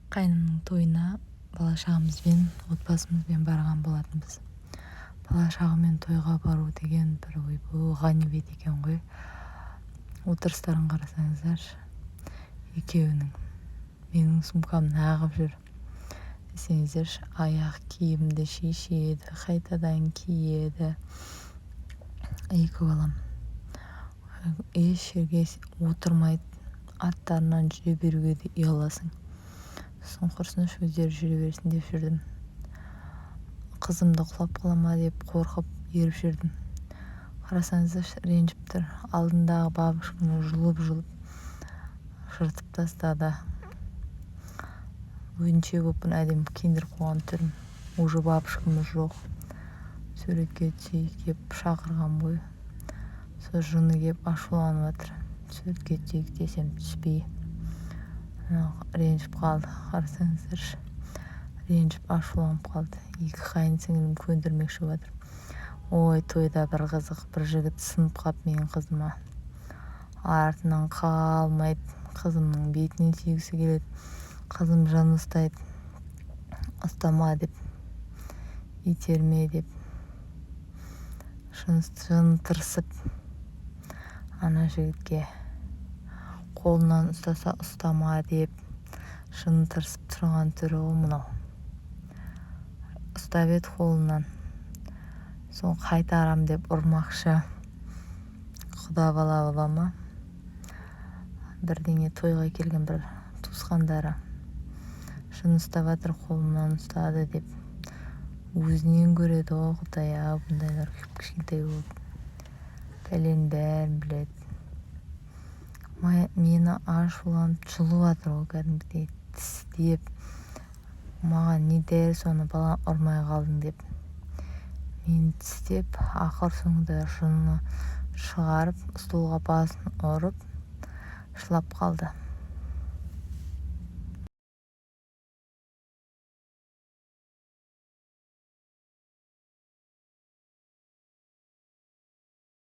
Кайнымдын тойуна бала шагыбызбен, отбасыбызбен барган болотунбуз. Бала шагы менен тойго баруу деген бир ойбой ганибет экен го. Отурустарын карасаңыздар, экөөнүн менин сумкамды агып жүр десеңиздерчи, аяк кийимди шишет, кайтадан кийет. Эки балам эч жерге отурмайт, аттарынан жүрө берүүгө да уяласың. Соң курсун өздөрү жүрө берсин деп жүрдүм. Кызымды кулап калама деп коркуп ерип жүрдүм. Карасаңыздар, ренжиптир. Алдындагы бабушканы жулуп жыртып тастады. Өзүнчө болуп адем кийиндирип койгон түрүм. Уже бабушкамыз жок. Сүрөткө түсөйүк деп чакыргам. Сол жыны кеп ачууланып атыр. Сүрөткө түсөйүк десем түспөй. Ренжип калды. Карасаңыздарчы, ренжип ачууланып калды. Эки кайын сиңилим көндүрмөкчү болуп атыр. Ой, тойда бир кызык, бир жигит сынып калып менин кызыма. Артынан калмайт, кызымдын бетинен сүйгүсү келет. Кызым жан устайт. Устама деп, итерме деп. Жын тырсып ана жигитке колунан устаса устама деп жын тырсып турган түрү го мынау. Устап эт колунан. Соң кайтарам деп урмакчы. Куда бала болома? Бирдеңе тойго келген бир туускандары жын устап атыр, колунан устады деп өзүнөн көрөт. О Кудай, бундайлар кичинекей болуп бәленин баарын билет. Мени ачууланып жулуп атыр го, кәдимгидей тистеп. Мага не дер соны балам урмай калдың деп мени тистеп, акыр соңунда жынын чыгарып, стулга баасын уруп шылап калды.